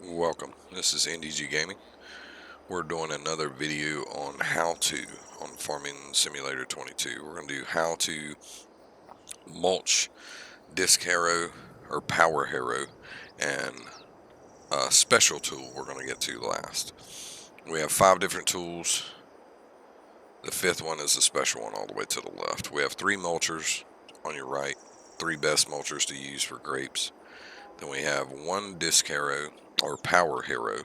Welcome. This is NDG Gaming. We're doing another video on on Farming Simulator 22. We're going to do how to mulch, disc harrow, or power harrow, and a special tool we're going to get to last. We have 5 different tools. The 5th one is the special one all the way to the left. We have 3 mulchers on your right, 3 best mulchers to use for grapes. Then we have 1 disc harrow or power harrow.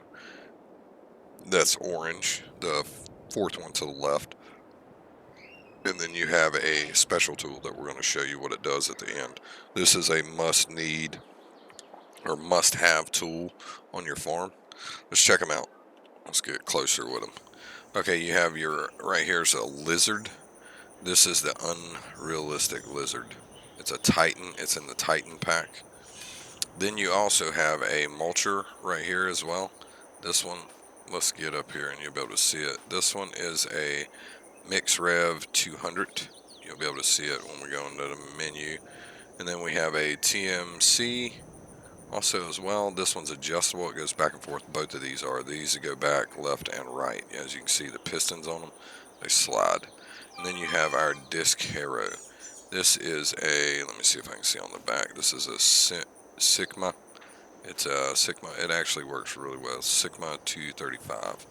That's orange, the 4th one to the left. And then you have a special tool that we're going to show you what it does at the end. This is a must-need or must-have tool on your farm. Let's check them out. Let's get closer with them. Okay, you have right here's a lizard. This is the unrealistic lizard. It's a Titan. It's in the Titan pack. Then you also have a mulcher right here as well. This one, let's get up here and you'll be able to see it. This one is a Mix Rev 200. You'll be able to see it when we go into the menu. And then we have a TMC also as well. This one's adjustable. It goes back and forth. Both of these are. These go back left and right. As you can see, the pistons on them, they slide. And then you have our disc harrow. This is a, let me see if I can see on the back. This is a Sigma. It's a Sigma. It actually works really well. Sigma 235.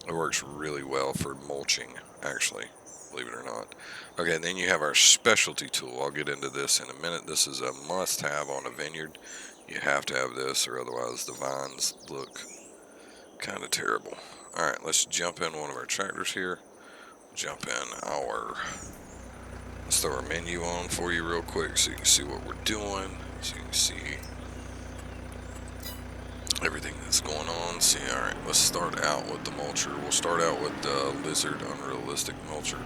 It works really well for mulching, actually, believe it or not. Okay, and then you have our specialty tool. I'll get into this in a minute. This is a must-have on a vineyard. You have to have this, or otherwise the vines look kind of terrible. Alright, let's jump in one of our tractors here. Jump in let's throw our menu on for you real quick so you can see what we're doing. So you can see everything that's going on. See, alright, let's start out with the mulcher. We'll start out with the lizard unrealistic mulcher.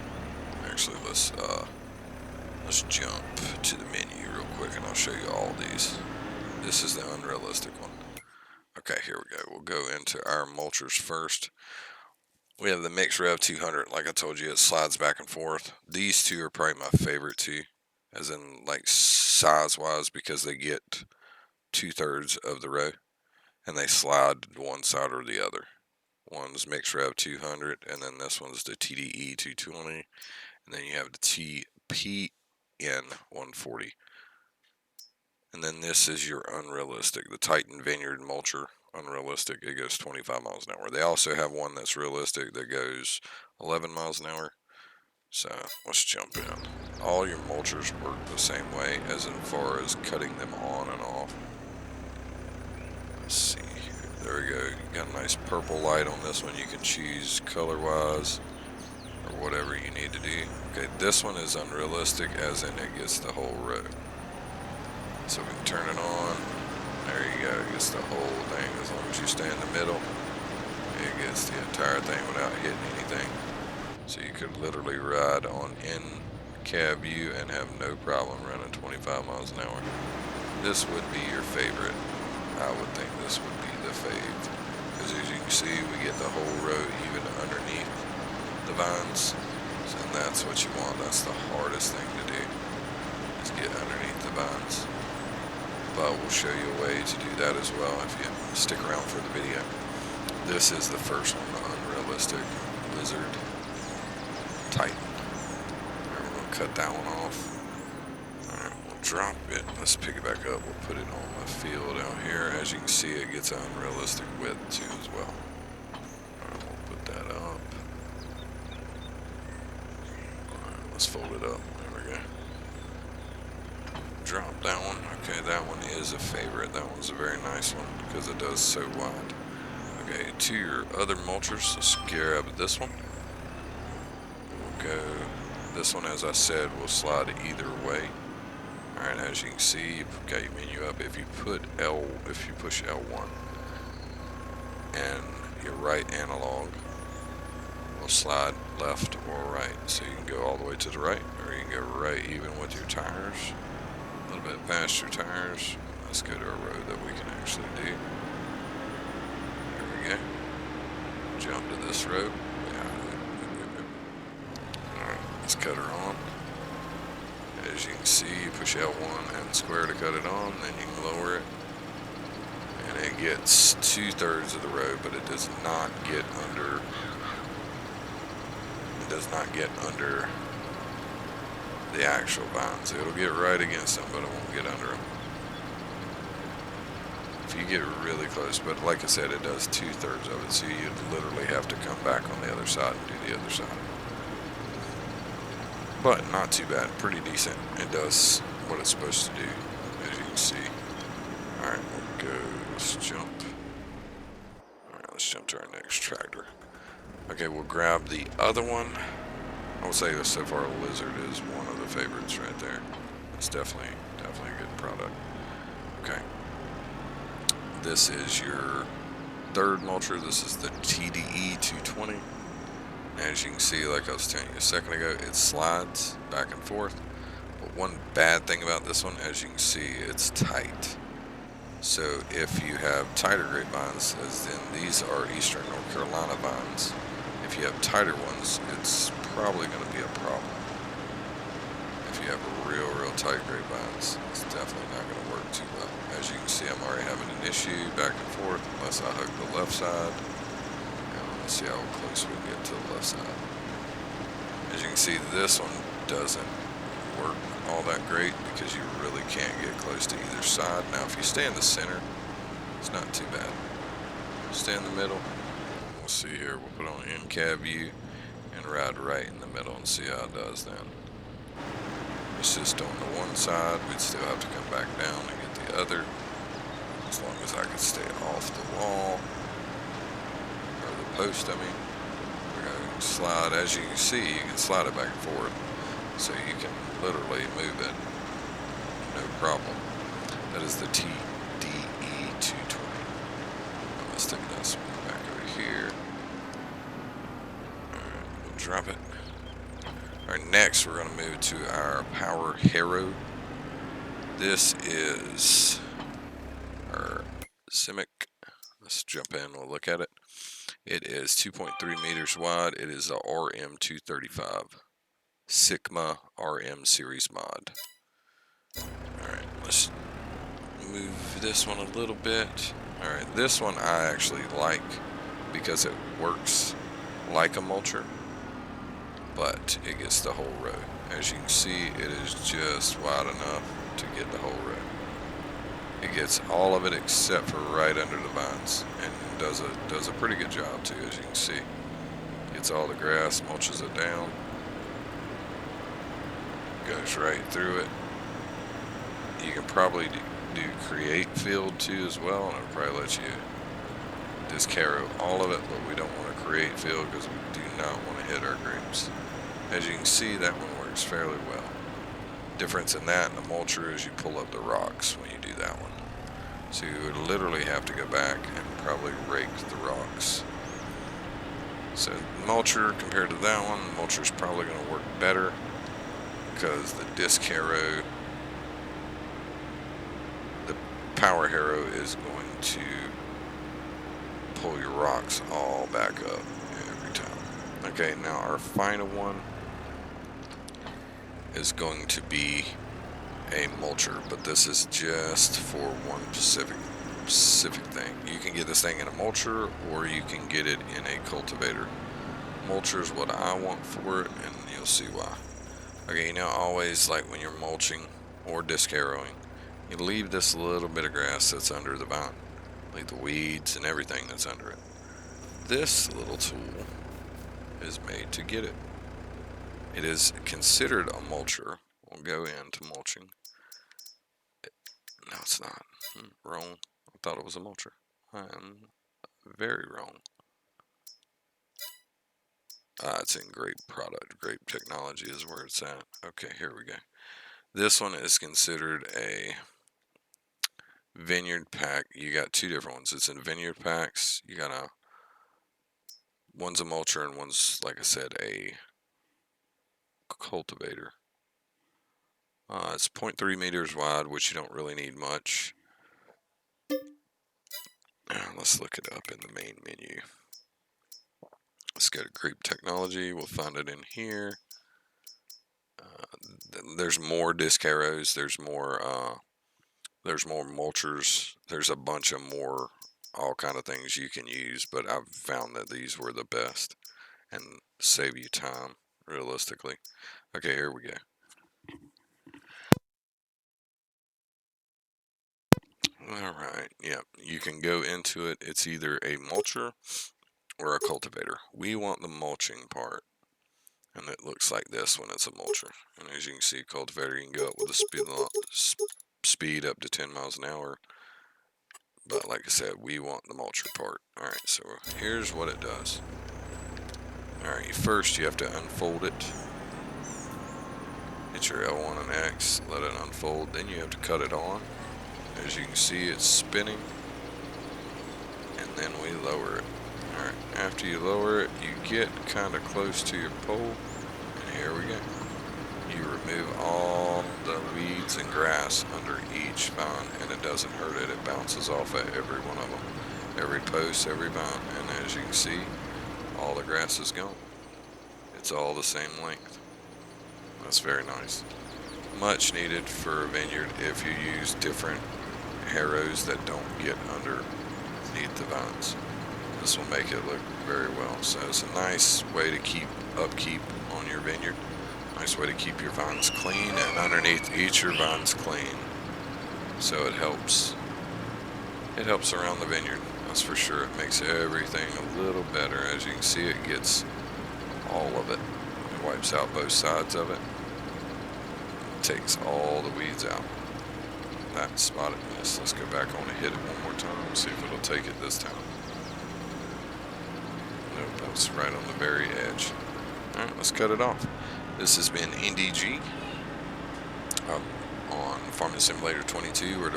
Actually, let's jump to the menu real quick and I'll show you all these. This is the unrealistic one. Okay, here we go. We'll go into our mulchers first. We have the Mix Rev 200. Like I told you, it slides back and forth. These two are probably my favorite too, as in like size-wise, because they get 2/3 of the row and they slide one side or the other. One's Mix Rev 200, and then this one's the TDE 220, and then you have the TPN 140. And then this is your unrealistic, the Titan Vineyard Mulcher unrealistic. It goes 25 miles an hour. They also have one that's realistic that goes 11 miles an hour. So let's jump in. All your mulchers work the same way as far as cutting them on and off. Let's see. There we go. You got a nice purple light on this one. You can choose color wise or whatever you need to do. Okay, this one is unrealistic, as in it gets the whole row. So we can turn it on. There you go. It gets the whole thing. As long as you stay in the middle, it gets the entire thing without hitting anything. So you could literally ride on in cab view and have no problem running 25 miles an hour. This would be your favorite. I would think this would be the fave. Because as you can see, we get the whole row even underneath the vines. And that's what you want. That's the hardest thing to do, is get underneath the vines. But we'll show you a way to do that as well if you stick around for the video. This is the first one, the unrealistic lizard Titan. We're going to cut that one off. Alright, we'll drop it. Let's pick it back up. We'll put it on the field out here. As you can see, it gets an unrealistic width too as well. Alright, we'll put that up. Alright, let's fold it up. There we go. Drop that one. Okay, that one is a favorite. That one's a very nice one because it does so wide. Okay, to your other mulchers, let's grab this one. We'll go. This one, as I said, will slide either way. Alright, as you can see, you've got your menu up. If you push L1 and your right analog will slide left or right. So you can go all the way to the right, or you can go right even with your tires. A little bit past your tires. Let's go to a road that we can actually do. There we go. Jump to this road. Alright, let's cut her on. As you can see, you push L1 and square to cut it on, then you can lower it, and it gets 2/3 of the row, but it does not get under. It does not get under the actual vines. It'll get right against them, but it won't get under them. If you get really close, but like I said, it does 2/3 of it, so you literally have to come back on the other side and do the other side. But not too bad, pretty decent. It does what it's supposed to do, as you can see. Alright, we'll go, let's jump. Alright, let's jump to our next tractor. Okay, we'll grab the other one. I would say that so far Lizard is one of the favorites right there. It's definitely a good product. Okay. This is your third mulcher. This is the TDE 220. As you can see, like I was telling you a second ago, it slides back and forth. But one bad thing about this one, as you can see, it's tight. So if you have tighter grapevines, as in these are Eastern North Carolina vines, if you have tighter ones, it's probably going to be a problem. If you have real tight grapevines, it's definitely not going to work too well. As you can see, I'm already having an issue back and forth unless I hook the left side. And let's see how close we get to the left side. As you can see, this one doesn't work all that great because you really can't get close to either side. Now, if you stay in the center, it's not too bad. Stay in the middle. We'll see here. We'll put on in-cab view and ride right in the middle and see how it does then. It's just on the one side, we'd still have to come back down and get the other. As long as I can stay off the wall, or the post, I mean. We're going to slide, as you can see, you can slide it back and forth. So you can literally move it, no problem. That is the TDE 220. Let's stick this one back over here. Alright, we'll drop it. Alright, next we're going to move to our power harrow. This is our Simic. Let's jump in, we'll look at it. It is 2.3 meters wide. It is a RM235 Sigma RM series mod. Alright, let's move this one a little bit. Alright, this one I actually like because it works like a mulcher, but it gets the whole row. As you can see, it is just wide enough to get the whole row. It gets all of it except for right under the vines, and does a pretty good job too, as you can see. Gets all the grass, mulches it down, goes right through it. You can probably do create field too as well, and it'll probably let you disc harrow all of it, but we don't want to create field because we do not want to hit our grapes. As you can see, that one works fairly well. Difference in that and the mulcher is you pull up the rocks when you do that one. So you would literally have to go back and probably rake the rocks. So mulcher compared to that one, the mulcher is probably going to work better because the disc harrow, the power harrow is going to pull your rocks all back up every time. Okay, now our final one is going to be a mulcher, but this is just for one specific thing. You can get this thing in a mulcher or you can get it in a cultivator. Mulcher is what I want for it, and you'll see why. Okay, now always, like when you're mulching or disc harrowing, you leave this little bit of grass that's under the vine, like the weeds and everything that's under it. This little tool is made to get it. It is considered a mulcher. We'll go into mulching. No, it's not. Wrong. I thought it was a mulcher. I am very wrong. It's in great product. Great technology is where it's at. Okay, here we go. This one is considered a vineyard pack. You got two different ones. It's in vineyard packs. You got one's a mulcher and one's, like I said, a cultivator. It's 0.3 meters wide, which you don't really need much. Let's look it up in the main menu. Let's go to Grape Technology. We'll find it in here. There's more disc harrows. There's more mulchers. There's a bunch of more all kind of things you can use, but I've found that these were the best and save you time realistically. Okay, here we go. Alright, yeah, you can go into it. It's either a mulcher or a cultivator. We want the mulching part, and it looks like this when it's a mulcher. And as you can see, cultivator, you can go up with the speed up to 10 miles an hour. But like I said, we want the mulcher part. Alright, so here's what it does. Alright, first you have to unfold it. Hit your L1 and X, let it unfold. Then you have to cut it on. As you can see, it's spinning. And then we lower it. Alright, after you lower it, you get kind of close to your pole. And here we go. You remove all the weeds and grass under each vine, and it doesn't hurt it. It bounces off at every one of them. Every post, every vine. And as you can see, all the grass is gone. It's all the same length. That's very nice. Much needed for a vineyard if you use different harrows that don't get underneath the vines. This will make it look very well. So it's a nice way to keep upkeep on your vineyard. Nice way to keep your vines clean, and underneath each your vines clean. So it helps around the vineyard. That's for sure. It makes everything a little better. As you can see, it gets all of it. It wipes out both sides of it. Takes all the weeds out. That spotted miss. Let's go back on and hit it one more time. See if it'll take it this time. Nope, that's right on the very edge. Alright, let's cut it off. This has been NDG on Farming Simulator 22.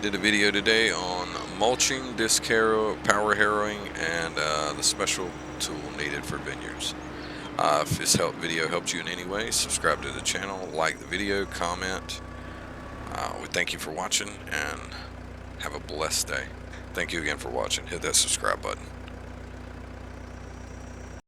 Did a video today on mulching, disc harrow, power harrowing, and the special tool needed for vineyards. If this video helped you in any way, subscribe to the channel, like the video, comment. We thank you for watching, and have a blessed day. Thank you again for watching. Hit that subscribe button.